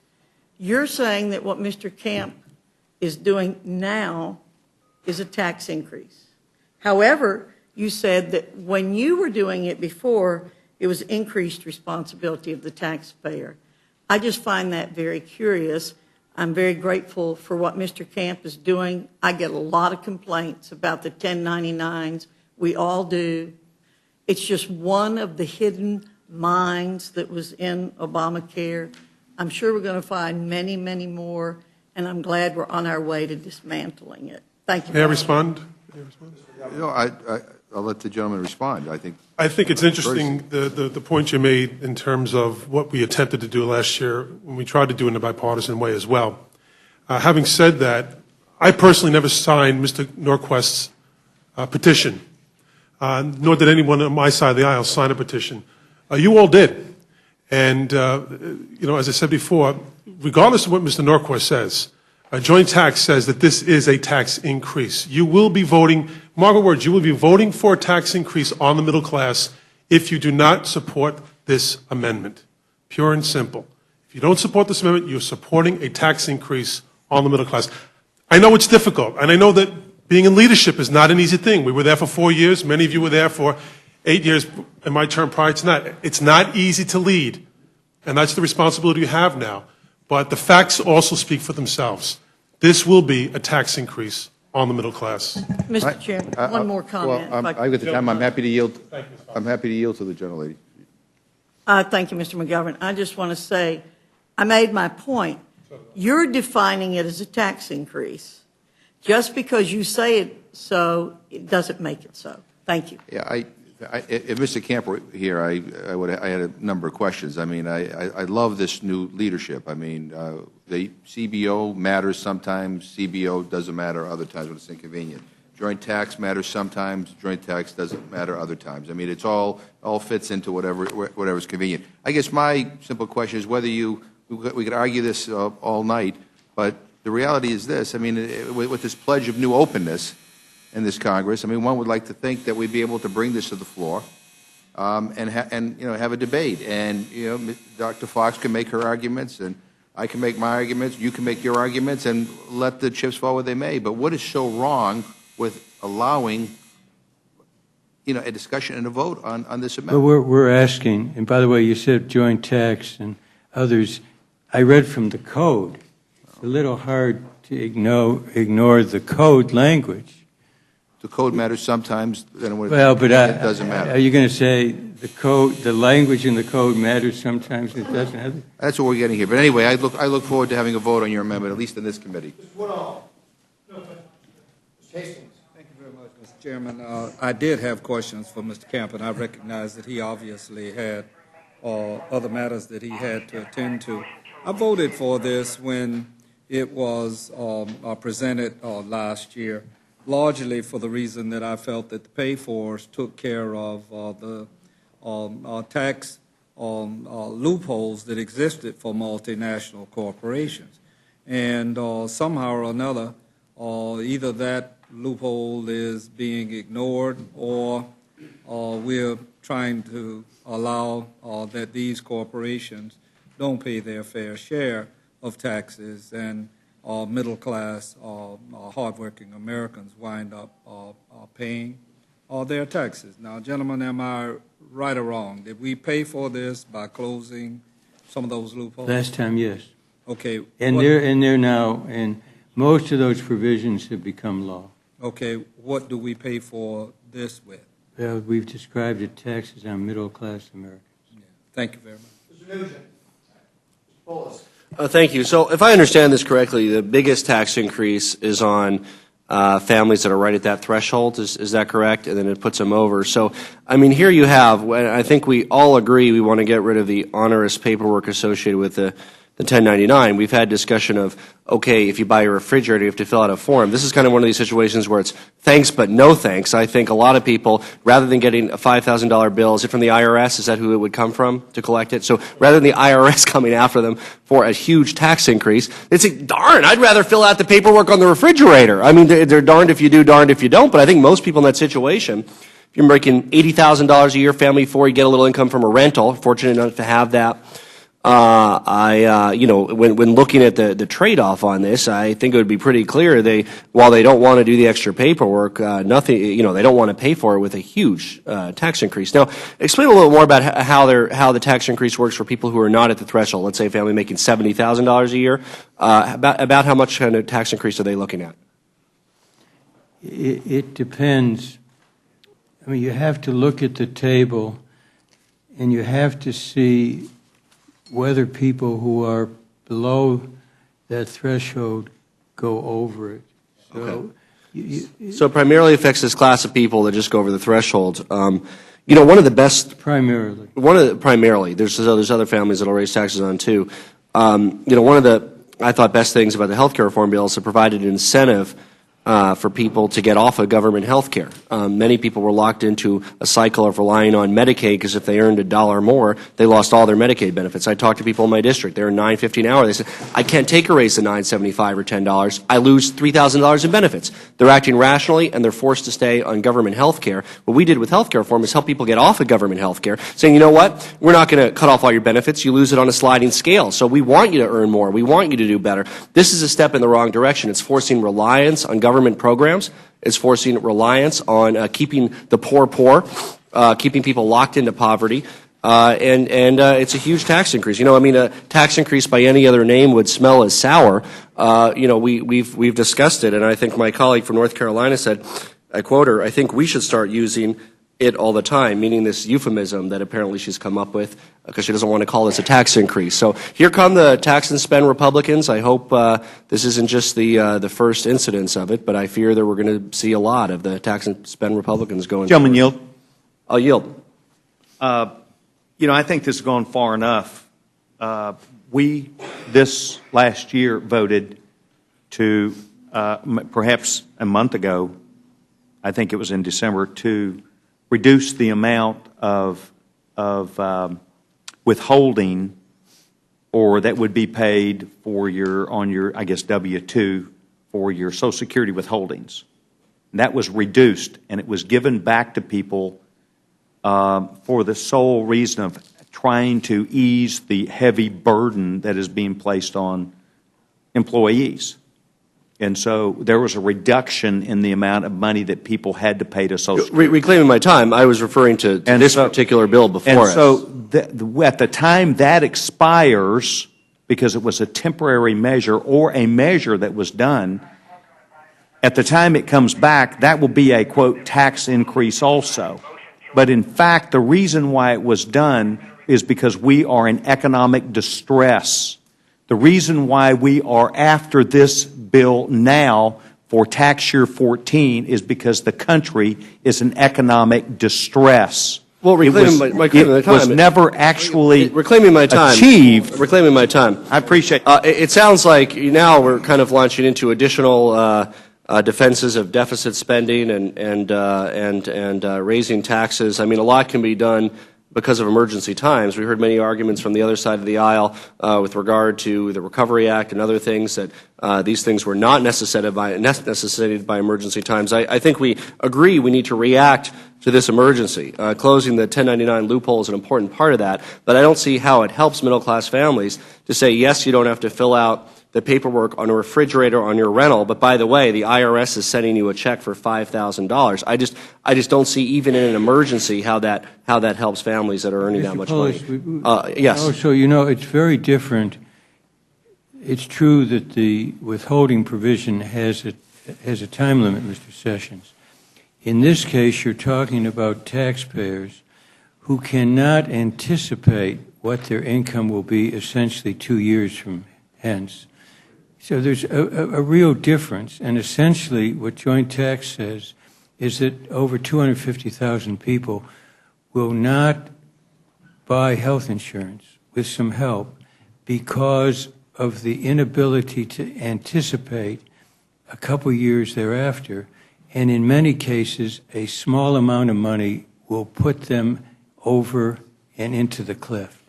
You're saying that what Mr. Camp is doing now is a tax increase. However, you said that when you were doing it before, it was increased responsibility of the taxpayer. I just find that very curious. I'm very grateful for what Mr. Camp is doing. I get a lot of complaints about the 1099s. We all do. It's just one of the hidden mines that was in Obamacare. I'm sure we're going to find many, many more, and I'm glad we're on our way to dismantling it. Thank you. May I respond? I'll let the gentleman respond. I think it's interesting, the point you made in terms of what we attempted to do last year when we tried to do it in a bipartisan way as well. Having said that, I personally never signed Mr. Norquist's petition, nor did anyone on my side of the aisle sign a petition. You all did. And, as I said before, regardless of what Mr. Norquist says, a joint tax says that this is a tax increase. You will be voting, mark my words, you will be voting for a tax increase on the middle class if you do not support this amendment. Pure and simple. If you don't support this amendment, you're supporting a tax increase on the middle class. I know it's difficult, and I know that being in leadership is not an easy thing. We were there for 4 years. Many of you were there for 8 years in my term prior to that. It's not easy to lead, and that's the responsibility you have now. But the facts also speak for themselves. This will be a tax increase on the middle class. Mr. Chairman, one more comment. Well, if I I've got the time. I'm happy to yield. Thank you, Mr. I'm happy to yield to the gentlelady. Thank you, Mr. McGovern. I just want to say, I made my point. You're defining it as a tax increase. Just because you say it so, it doesn't make it so. Thank you. Yeah, if Mr. Camp were here, I had a number of questions. I mean, I love this new leadership. I mean, the CBO matters sometimes, CBO doesn't matter other times when it's inconvenient. Joint tax matters sometimes, joint tax doesn't matter other times. I mean, it's all fits into whatever's convenient. I guess my simple question is whether we could argue this all night, but the reality is this. I mean, with this pledge of new openness in this Congress, I mean, one would like to think that we'd be able to bring this to the floor and have a debate. And, Dr. Fox can make her arguments, and I can make my arguments, you can make your arguments, and let the chips fall where they may. But what is so wrong with allowing, a discussion and a vote on this amendment? Well, we're asking, and by the way, you said joint tax and others. I read from the code. It's a little hard to ignore the code language. The code matters sometimes, then Well, but it doesn't matter. Are you going to say the language in the code matters sometimes, it doesn't have it? That's what we're getting here. But anyway, I look forward to having a vote on your amendment, at least in this committee. Hastings. Thank you very much, Mr. Chairman. I did have questions for Mr. Camp, and I recognize that he obviously had other matters that he had to attend to. I voted for this when it was presented last year, largely for the reason that I felt that the pay-fors took care of the tax loopholes that existed for multinational corporations. And somehow or another, either that loophole is being ignored or we're trying to allow that these corporations don't pay their fair share of taxes, and middle-class, hardworking Americans wind up paying their taxes. Now, gentlemen, am I right or wrong? Did we pay for this by closing some of those loopholes? Last time, yes. Okay. And they're now, and most of those provisions have become law. Okay, what do we pay for this with? Well, we've described it taxes on middle-class Americans. Yeah. Thank you very much. Mr. Nugent. Mr. Bullis. Thank you. So if I understand this correctly, the biggest tax increase is on families that are right at that threshold. Is that correct? And then it puts them over. So, I mean, here you have, I think we all agree we want to get rid of the onerous paperwork associated with the 1099. We've had discussion of, okay, if you buy a refrigerator, you have to fill out a form. This is kind of one of these situations where it's thanks but no thanks. I think a lot of people, rather than getting a $5,000 bill, is it from the IRS? Is that who it would come from to collect it? So rather than the IRS coming after them for a huge tax increase, they say, darn, I'd rather fill out the paperwork on the refrigerator. I mean, they're darned if you do, darned if you don't. But I think most people in that situation, if you're making $80,000 a year, family of four, you get a little income from a rental, fortunate enough to have that. When looking at the trade-off on this, I think it would be pretty clear while they don't want to do the extra paperwork, they don't want to pay for it with a huge tax increase. Now, explain a little more about how the tax increase works for people who are not at the threshold. Let's say a family making $70,000 a year. About how much kind of tax increase are they looking at? It depends. I mean, you have to look at the table, and you have to see whether people who are below that threshold go over it. So, okay. So it primarily affects this class of people that just go over the threshold. One of the best... Primarily. There's other families that will raise taxes on, too. One of the, I thought, best things about the health care reform bill is it provided an incentive for people to get off of government health care. Many people were locked into a cycle of relying on Medicaid because if they earned $1 more, they lost all their Medicaid benefits. I talked to people in my district. They earn $9.50 an hour. They said, I can't take a raise to $9.75 or $10. I lose $3,000 in benefits. They're acting rationally, and they're forced to stay on government health care. What we did with health care reform is help people get off of government health care, saying, you know what, we're not going to cut off all your benefits. You lose it on a sliding scale. So we want you to earn more. We want you to do better. This is a step in the wrong direction. It's forcing reliance on government government programs. It's forcing reliance on keeping the poor, keeping people locked into poverty. And it's a huge tax increase. You know, I mean, a tax increase by any other name would smell as sour. You know, we've discussed it, and I think my colleague from North Carolina said, I quote her, I think we should start using it all the time, meaning this euphemism that apparently she's come up with because she doesn't want to call this a tax increase. So here come the tax and spend Republicans. I hope this isn't just the first incidence of it, but I fear that we're going to see a lot of the tax and spend Republicans going. Gentleman, yield. I'll yield. You know, I think this has gone far enough. We, this last year, voted to, perhaps a month ago, I think it was in December, to reduce the amount of withholding or that would be paid for on your, I guess, W-2 for your Social Security withholdings. And that was reduced, and it was given back to people for the sole reason of trying to ease the heavy burden that is being placed on employees. And so there was a reduction in the amount of money that people had to pay to Social Security. Reclaiming my time, I was referring to this particular bill before us. And so at the time that expires, because it was a temporary measure or a measure that was done, at the time it comes back, that will be a, quote, tax increase also. But in fact, the reason why it was done is because we are in economic distress. The reason why we are after this bill now for tax year 14 is because the country is in economic distress. Well, reclaiming my time. It was never actually reclaiming my time. Achieved. Reclaiming my time. I appreciate it. Sounds like now we're kind of launching into additional defenses of deficit spending and raising taxes. I mean, a lot can be done because of emergency times. We heard many arguments from the other side of the aisle with regard to the Recovery Act and other things that these things were not necessitated by emergency times. I think we agree we need to react to this emergency. Closing the 1099 loophole is an important part of that, but I don't see how it helps middle-class families to say, yes, you don't have to fill out the paperwork on a refrigerator on your rental, but by the way, the IRS is sending you a check for $5,000. I just don't see, even in an emergency, how that helps families that are earning that much money. Yes. Also, you know, it's very different. It's true that the withholding provision has a time limit, Mr. Sessions. In this case, you're talking about taxpayers who cannot anticipate what their income will be essentially 2 years from hence. So there's a real difference, and essentially what joint tax says is that over 250,000 people will not buy health insurance with some help because of the inability to anticipate a couple years thereafter, and in many cases a small amount of money will put them over and into the cliff.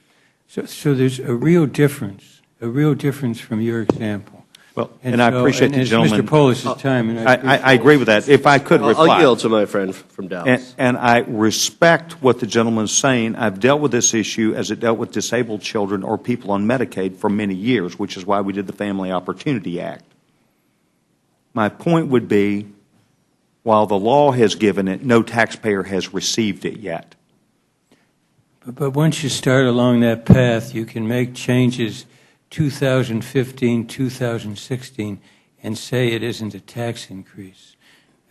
So there's a real difference from your example. Well, and I appreciate the gentleman. Mr. Polis's time. And I agree with that. If I could reply. I'll yield to my friend from Dallas. And I respect what the gentleman is saying. I've dealt with this issue as it dealt with disabled children or people on Medicaid for many years, which is why we did the Family Opportunity Act. My point would be, while the law has given it, no taxpayer has received it yet. But once you start along that path, you can make changes 2015, 2016, and say it isn't a tax increase.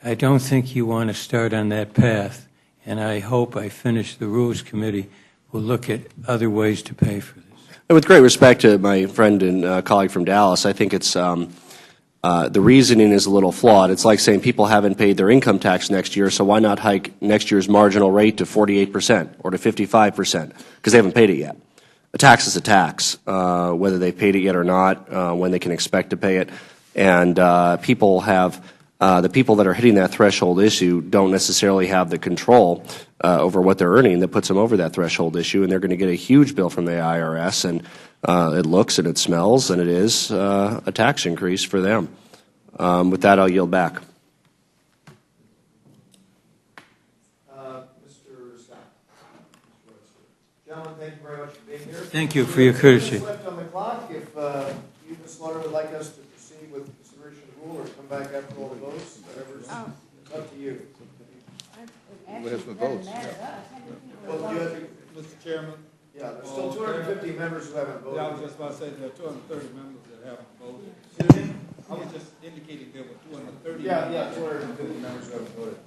I don't think you want to start on that path, and I hope I finish the Rules Committee will look at other ways to pay for this. And with great respect to my friend and colleague from Dallas, I think it's the reasoning is a little flawed. It's like saying people haven't paid their income tax next year, so why not hike next year's marginal rate to 48% or to 55%? Because they haven't paid it yet. A tax is a tax, whether they've paid it yet or not, when they can expect to pay it. And people have, the people that are hitting that threshold issue don't necessarily have the control over what they're earning that puts them over that threshold issue, and they're going to get a huge bill from the IRS, and it looks and it smells, and it is a tax increase for them. With that, I'll yield back. Gentlemen, thank you very much for being here. Thank you for your courtesy. Left on the clock. If you, Ms. Slaughter, would like us to proceed with consideration of the rule or come back after all the votes? Whatever's it's up to you. We have some votes. Well, you have to- Mr. Chairman? Yeah, there's still 250 members who haven't voted. Yeah, I was just about to say, there are 230 members that haven't voted. I was just indicating there were 230. Yeah, 250 members who haven't voted.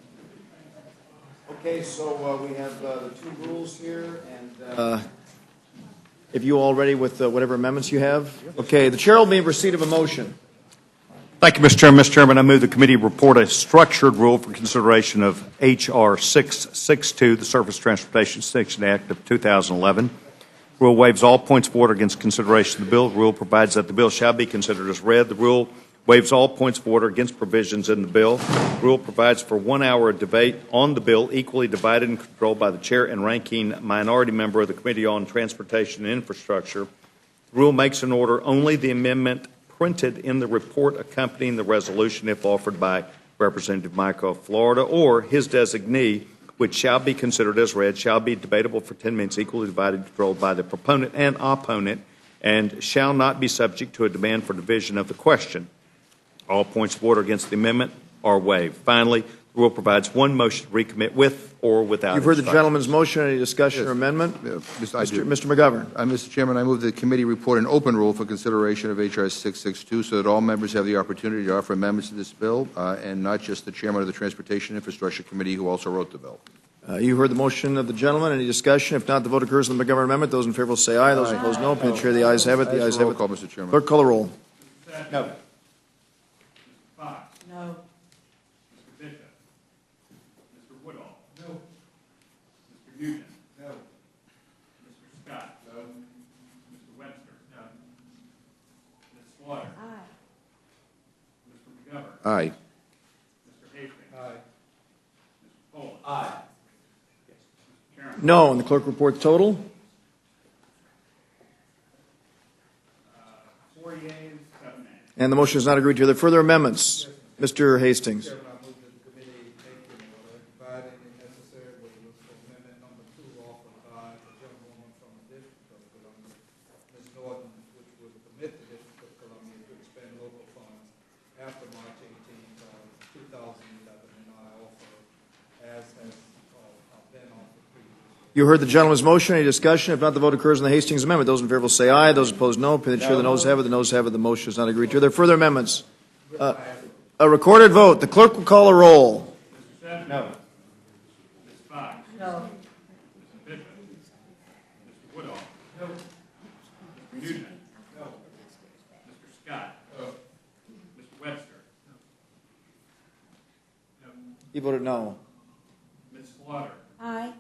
Okay, so we have the two rules here, and if you all ready with whatever amendments you have? Okay, the chair will be in receipt of a motion. Thank you, Mr. Chairman. Mr. Chairman, I move the committee report a structured rule for consideration of H.R. 662, the Surface Transportation Extension Act of 2011. Rule waives all points of order against consideration of the bill. The rule provides that the bill shall be considered as read. The rule waives all points of order against provisions in the bill. The rule provides for 1 hour of debate on the bill, equally divided and controlled by the chair and ranking minority member of the Committee on Transportation and Infrastructure. The rule makes an order only the amendment printed in the report accompanying the resolution, if offered by Representative Michael of Florida or his designee, which shall be considered as read, shall be debatable for 10 minutes, equally divided and controlled by the proponent and opponent, and shall not be subject to a demand for division of the question. All points of order against the amendment are waived. Finally, the rule provides one motion to recommit with or without You've heard the instruction. gentleman's motion. Any discussion or amendment? Mr. Mr. McGovern. Mr. Chairman, I move the committee report an open rule for consideration of H.R. 662 so that all members have the opportunity to offer amendments to this bill, and not just the chairman of the Transportation Infrastructure Committee who also wrote the bill. You heard the motion of the gentleman. Any discussion? If not, the vote occurs on the McGovern amendment. Those in favor will say aye. Those opposed, no. Pay the chair. The ayes have it. The ayes have Roll it. call, Mr. Chairman. Clerk, call the roll. No. No. Mr. Bishop. Mr. Woodall. No. Mr. Nugent. No. Mr. Scott. No. Mr. Webster. No. Ms. Slaughter. Aye. Mr. McGovern. Aye. Mr. Hastings. Aye. Mr. Poland. Aye. Mr. Chairman. No. And the clerk report the total. 4 yeas, 7 nays. And the motion is not agreed to. Are there further amendments? Mr. Hastings. Chairman, I move that the committee take in order, provide any necessary waivers for amendment number 2 offered by the gentlewoman from the District of Columbia, Ms. Norton, which would permit the District of Columbia to expend local funds after March 18th, 2011, and I offer, as has been offered previously. You heard the gentleman's motion. Any discussion? If not, the vote occurs on the Hastings amendment. Those in favor will say aye. Those opposed, no. Pay the chair. The noes have it. The noes have it. The motion is not agreed to. Are there further amendments? A recorded vote. The clerk will call a roll. Mr. Seven. No. Ms. Fox. No. Mr. Bishop. Mr. Woodall. No. Mr. Nugent. No. Mr. Scott. No. Mr. Webster. No. He voted no. Ms. Slaughter. Aye.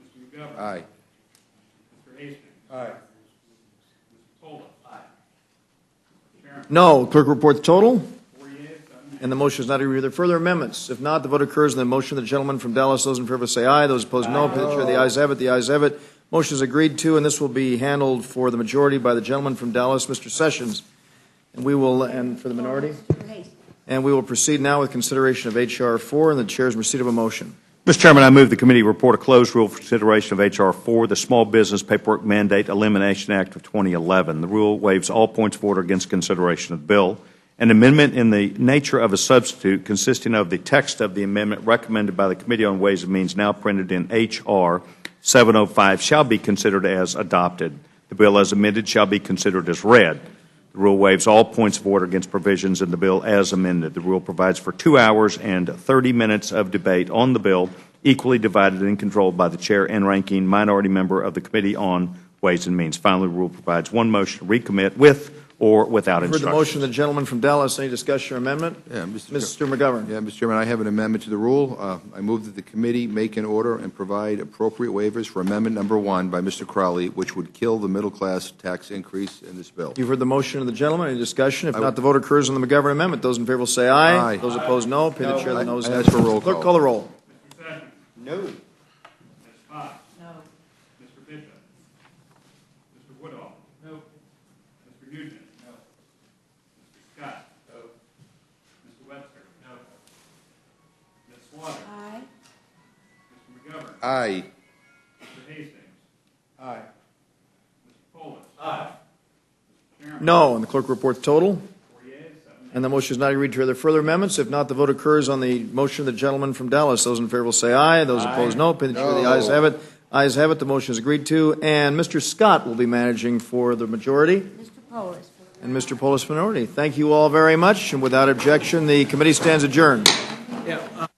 Mr. McGovern. Aye. Mr. Hastings. Aye. Mr. Poland. Aye. Mr. Chairman. No. Clerk report the total. 4 yeas, 7 nays. And the motion is not agreed. Are there further amendments? If not, the vote occurs on the motion of the gentleman from Dallas. Those in favor say aye. Those opposed, no. Pay the chair. The ayes have it. The ayes have it. Motion is agreed to, and this will be handled for the majority by the gentleman from Dallas, Mr. Sessions. And we will, and for the minority? Mr. Hastings. And we will proceed now with consideration of H.R. 4, and the chair is in receipt of a motion. Mr. Chairman, I move the committee report a closed rule for consideration of H.R. 4, the Small Business Paperwork Mandate Elimination Act of 2011. The rule waives all points of order against consideration of the bill. An amendment in the nature of a substitute consisting of the text of the amendment recommended by the Committee on Ways and Means now printed in H.R. 705 shall be considered as adopted. The bill as amended shall be considered as read. The rule waives all points of order against provisions in the bill as amended. The rule provides for 2 hours and 30 minutes of debate on the bill, equally divided and controlled by the chair and ranking minority member of the Committee on Ways and Means. Finally, the rule provides one motion to recommit with or without Heard the instruction. motion of the gentleman from Dallas. Any discussion or amendment? Yeah, Mr. McGovern. Yeah, Mr. Chairman, I have an amendment to the rule. I move that the committee make an order and provide appropriate waivers for amendment number 1 by Mr. Crowley, which would kill the middle-class tax increase in this bill. You've heard the motion of the gentleman. Any discussion? If not, the vote occurs on the McGovern amendment. Those in favor will say aye. Aye. Those opposed, no. Pay the chair. The noes I have ask for it. roll Clerk, call. call the roll. Mr. Sessions. No. Ms. Fox. No. Mr. Bishop. Mr. Woodall. No. Mr. Nugent. No. Mr. Scott. No. Mr. Webster. No. Ms. Slaughter. Aye. Mr. McGovern. Aye. Mr. Hastings. Aye. Mr. Poland. Aye. Mr. Chairman. No. And the clerk report the total. 4 yeas, 7 And the motion is not agreed to. Are there further amendments? If not, the vote occurs on the motion of the gentleman from Dallas. Those in favor will say aye. Those opposed, no. The ayes have it. Ayes have it. The motion is agreed to. And Mr. Scott will be managing for the majority. Mr. Polis. And Mr. Polis minority. Thank you all very much. And without objection, the committee stands adjourned. Yeah.